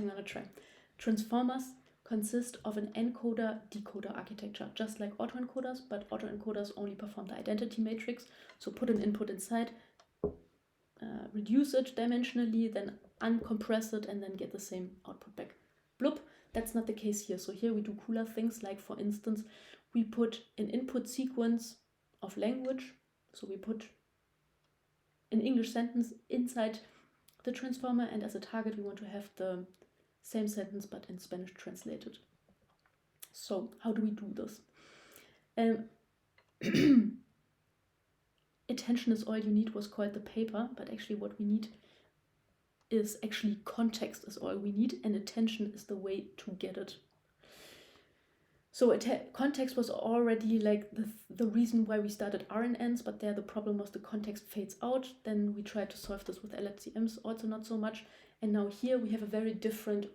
I'm gonna try. Transformers consist of an encoder-decoder architecture, just like autoencoders, but autoencoders only perform the identity matrix. So put an input inside, reduce it dimensionally, then uncompress it, and then get the same output back. Bloop. That's not the case here. So here we do cooler things, like for instance, we put an input sequence of language. So we put an English sentence inside the transformer, and as a target we want to have the same sentence but in Spanish translated. So how do we do this? Attention is all you need was called the paper, but actually what we need is actually context is all we need, and attention is the way to get it. So context was already like the reason why we started RNNs, but there the problem was the context fades out. Then we tried to solve this with LSTMs, also not so much. And now here we have a very different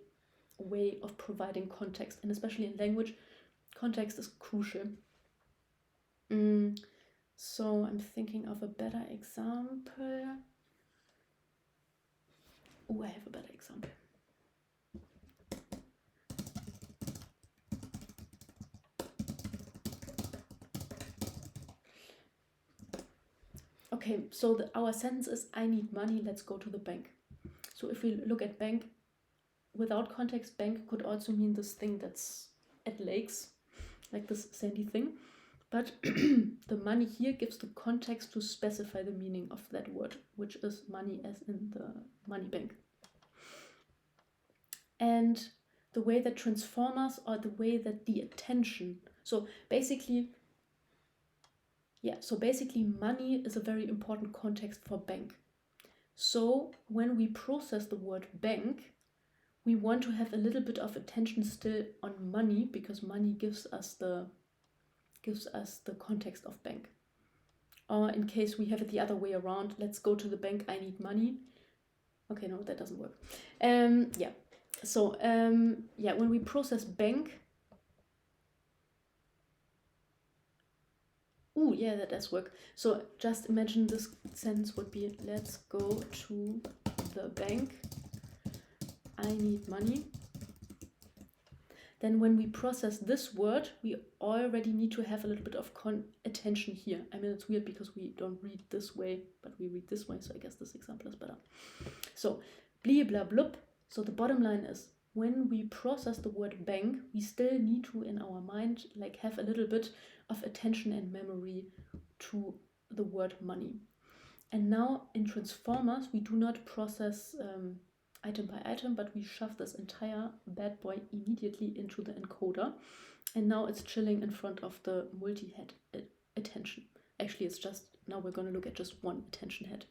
way of providing context, and especially in language, context is crucial. So I'm thinking of a better example. Oh, I have a better example. Okay, so our sentence is, I need money, let's go to the bank. So if we look at bank, without context, bank could also mean this thing that's at lakes, like this sandy thing. But the money here gives the context to specify the meaning of that word, which is money as in the money bank. And the way that transformers, or the way that the attention, so basically money is a very important context for bank. So when we process the word bank, we want to have a little bit of attention still on money, because money gives us the context of bank. Or in case we have it the other way around, let's go to the bank, I need money. Okay, no, that doesn't work. So when we process bank, that does work. So just imagine this sentence would be, let's go to the bank, I need money. Then when we process this word, we already need to have a little bit of attention here. I mean, it's weird because we don't read this way, but we read this way, so I guess this example is better. So, blee blah bloop. So the bottom line is, when we process the word bank, we still need to, in our mind, like have a little bit of attention and memory to the word money. And now in transformers, we do not process item by item, but we shove this entire bad boy immediately into the encoder. And now it's chilling in front of the multi-head attention. Actually, it's just, now we're going to look at just one attention head.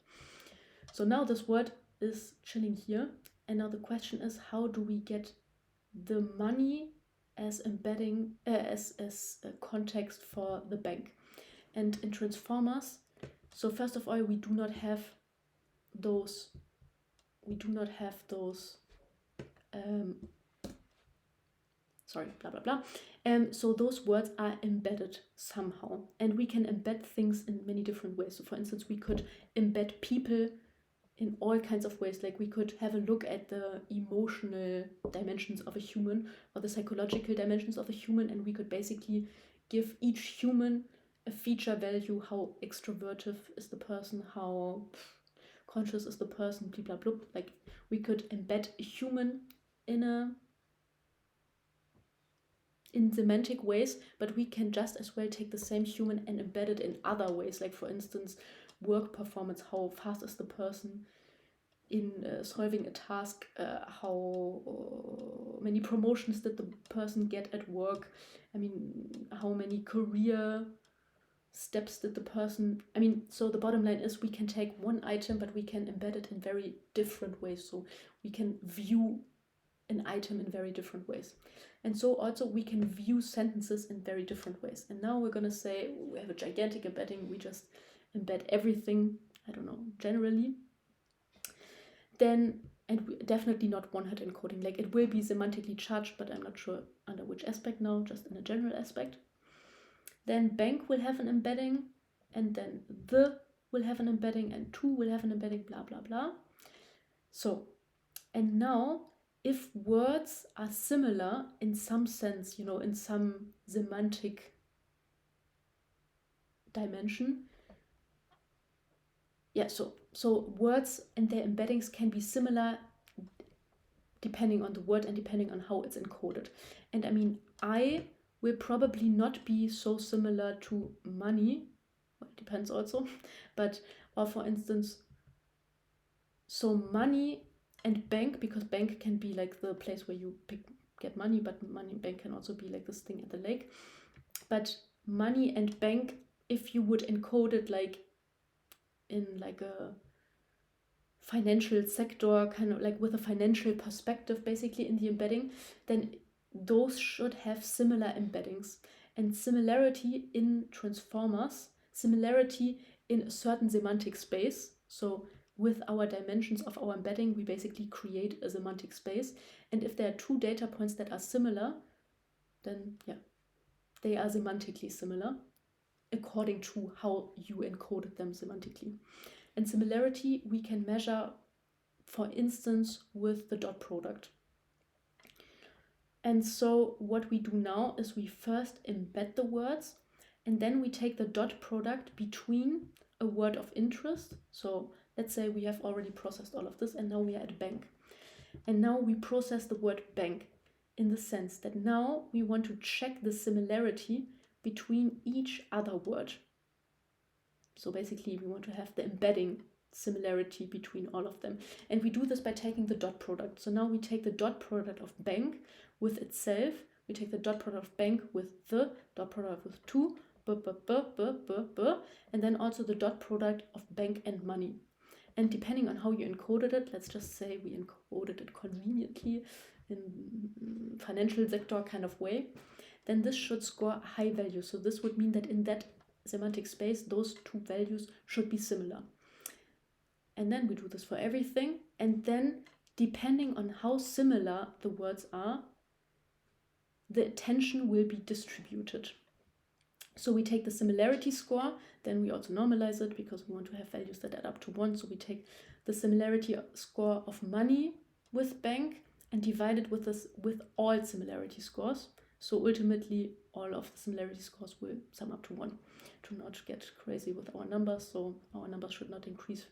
So now this word is chilling here. And now the question is, how do we get the money as embedding, as a context for the bank? And in transformers, so first of all, we do not have those so those words are embedded somehow, and we can embed things in many different ways. So for instance, we could embed people in all kinds of ways. Like we could have a look at the emotional dimensions of a human, or the psychological dimensions of a human, and we could basically give each human a feature value. How extrovertive is the person, how conscious is the person, blah blah blah. Like we could embed a human in semantic ways, but we can just as well take the same human and embed it in other ways. Like for instance, work performance, how fast is the person in solving a task, how many promotions did the person get at work, I mean, how many career steps did the person, so the bottom line is we can take one item, but we can embed it in very different ways. So we can view an item in very different ways. And so also we can view sentences in very different ways. And now we're going to say we have a gigantic embedding. We just embed everything, generally. Then, and definitely not one-hot encoding. Like it will be semantically charged, but I'm not sure under which aspect now, just in a general aspect. Then bank will have an embedding, and then the will have an embedding, and to will have an embedding, blah, blah, blah. So, and now if words are similar in some sense, you know, in some semantic dimension. Yeah, so words and their embeddings can be similar depending on the word and depending on how it's encoded. And I mean, I will probably not be so similar to money. Well, it depends also, but, or for instance, so money and bank, because bank can be like the place where you get money, but money bank can also be like this thing at the lake. But money and bank, if you would encode it like in like a financial sector, kind of like with a financial perspective basically in the embedding, then those should have similar embeddings. And similarity in transformers, similarity in a certain semantic space. So with our dimensions of our embedding, we basically create a semantic space. And if there are two data points that are similar, then yeah, they are semantically similar according to how you encoded them semantically. And similarity we can measure, for instance, with the dot product. And so what we do now is we first embed the words, and then we take the dot product between a word of interest. So let's say we have already processed all of this, and now we are at bank. And now we process the word bank in the sense that now we want to check the similarity between each other word. So basically we want to have the embedding similarity between all of them. And we do this by taking the dot product. So now we take the dot product of bank with itself, we take the dot product of bank with the dot product with two, and then also the dot product of bank and money. And depending on how you encoded it, let's just say we encoded it conveniently in financial sector kind of way, then this should score a high value. So this would mean that in that semantic space, those two values should be similar. And then we do this for everything. And then depending on how similar the words are, the attention will be distributed. So we take the similarity score, then we also normalize it because we want to have values that add up to 1. So we take the similarity score of money with bank and divide it with all similarity scores. So ultimately all of the similarity scores will sum up to 1, to not get crazy with our numbers. So our numbers should not increase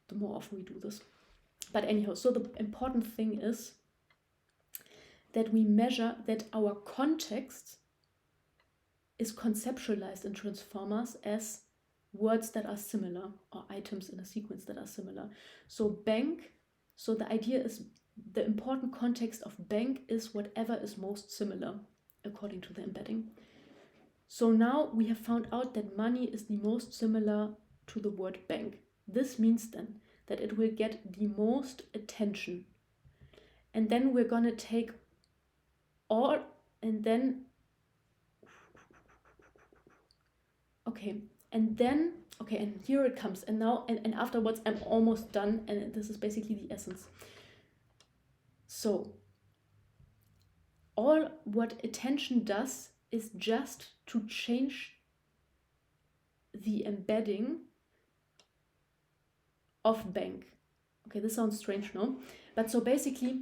the more often we do this. But anyhow, so the important thing is that we measure that our context is conceptualized in transformers as words that are similar or items in a sequence that are similar. So bank, so the idea is the important context of bank is whatever is most similar according to the embedding. So now we have found out that money is the most similar to the word bank. This means then that it will get the most attention. And then we're gonna take all, and then and here it comes, and now and afterwards I'm almost done, and this is basically the essence. So all what attention does is just to change the embedding of bank. Okay, this sounds strange, no? But so basically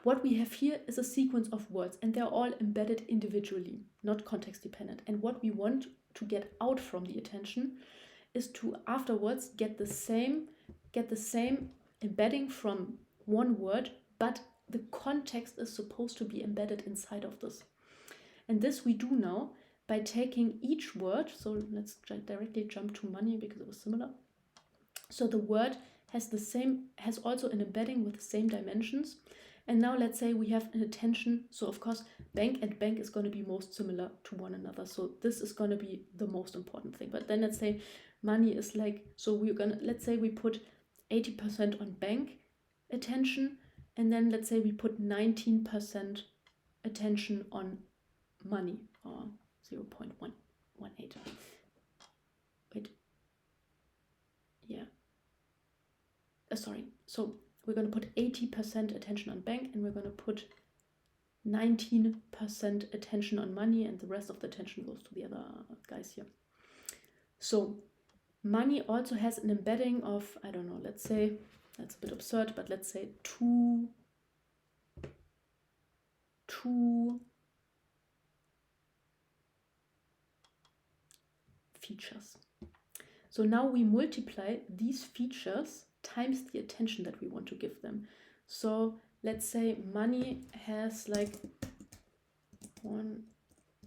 what we have here is a sequence of words, and they're all embedded individually, not context dependent. And what we want to get out from the attention is to afterwards get the same embedding from one word, but the context is supposed to be embedded inside of this. And this we do now by taking each word. So let's directly jump to money because it was similar. So the word has also an embedding with the same dimensions. And now let's say we have an attention. So of course, bank and bank is going to be most similar to one another. So this is going to be the most important thing. But then let's say money is like, so let's say we put 80% on bank attention. And then let's say we put 19% attention on money, or 0.118. Wait. Yeah. Sorry. So we're going to put 80% attention on bank, and we're going to put 19% attention on money, and the rest of the attention goes to the other guys here. So money also has an embedding of, I don't know, let's say, that's a bit absurd, but let's say 2 2 features. So now we multiply these features times the attention that we want to give them. So let's say money has like 1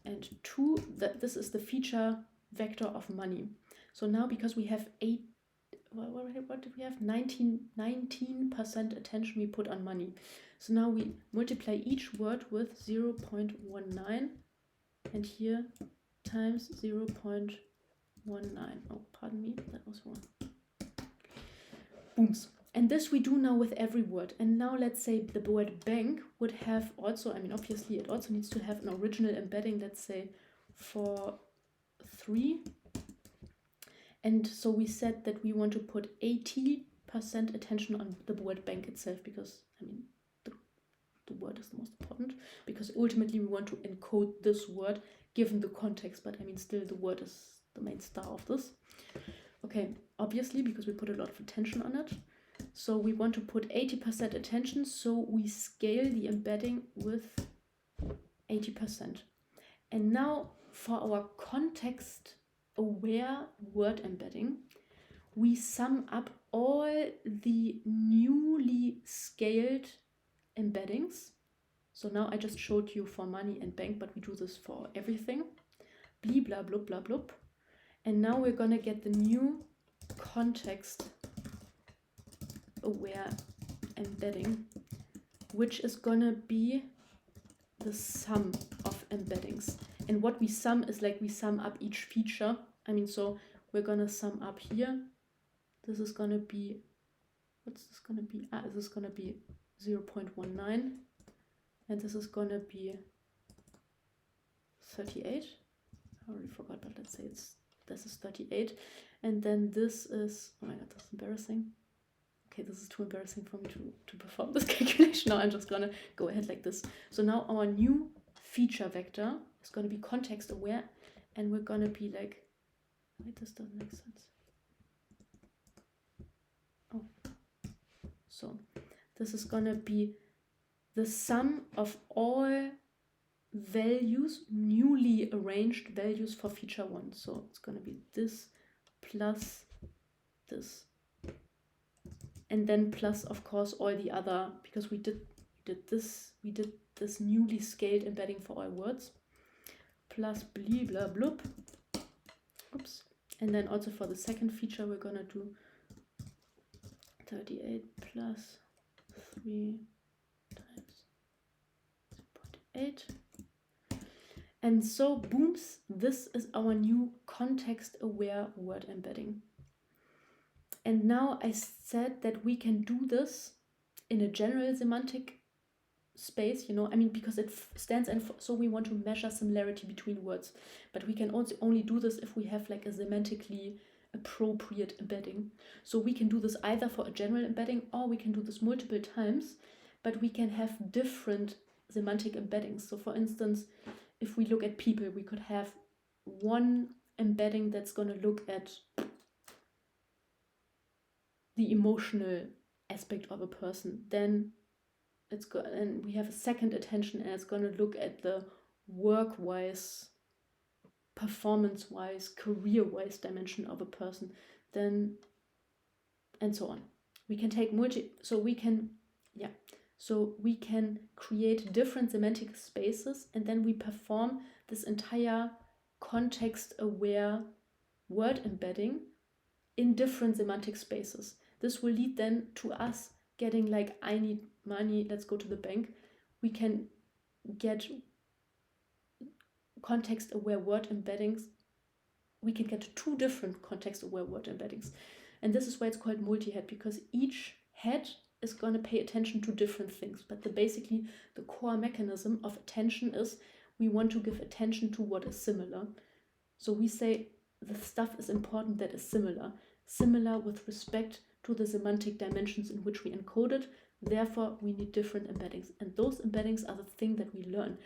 and 2. This is the feature vector of money. So now because we have what did we have? 19% attention we put on money. So now we multiply each word with 0.19 and here times 0.19. Oh, pardon me, that was wrong. Booms. And this we do now with every word. And now let's say the word bank would have also, I mean, obviously it also needs to have an original embedding, let's say for 3. And so we said that we want to put 80% attention on the word bank itself because, I mean, the word is the most important because ultimately we want to encode this word given the context, but I mean, still the word is the main star of this. Okay, obviously, because we put a lot of attention on it. So we want to put 80% attention, so we scale the embedding with 80%. And now for our context-aware word embedding, we sum up all the newly scaled embeddings. So now I just showed you for money and bank, but we do this for everything. Blee, blah, blub, blah, blub. And now we're gonna get the new context-aware embedding, which is gonna be the sum of embeddings. And what we sum is like we sum up each feature. I mean, so we're gonna sum up here. This is gonna be, what's this gonna be? This is gonna be 0.19. And this is gonna be 38. I already forgot, but let's say this is 38. And then this is, oh my god, that's embarrassing. Okay, this is too embarrassing for me to perform this calculation. Now I'm just gonna go ahead like this. So now our new feature vector is gonna be context aware, and we're gonna be like, wait, this doesn't make sense. Oh, so this is gonna be the sum of all values, newly arranged values for feature 1. So it's gonna be this plus this. And then plus, of course, all the other, because we did this newly scaled embedding for all words, plus blee, blah, blub. Oops. And then also for the second feature, we're gonna do 38 plus 3 times 0.8. And so, booms, this is our new context-aware word embedding. And now I said that we can do this in a general semantic space, you know, I mean, because it stands and so we want to measure similarity between words. But we can also only do this if we have like a semantically appropriate embedding. So we can do this either for a general embedding or we can do this multiple times, but we can have different semantic embeddings. So for instance, if we look at people, we could have one embedding that's going to look at the emotional aspect of a person. Then it's good, and we have a second attention, and it's going to look at the work-wise, performance-wise, career-wise dimension of a person. Then, and so on. We can take so we can create different semantic spaces, and then we perform this entire context-aware word embedding in different semantic spaces. This will lead then to us getting like, I need money, let's go to the bank. We can get context-aware word embeddings. We can get 2 different context-aware word embeddings. And this is why it's called multi-head, because each head is going to pay attention to different things. But basically the core mechanism of attention is we want to give attention to what is similar. So we say the stuff is important that is similar with respect to the semantic dimensions in which we encode it. Therefore, we need different embeddings. And those embeddings are the thing that we learn.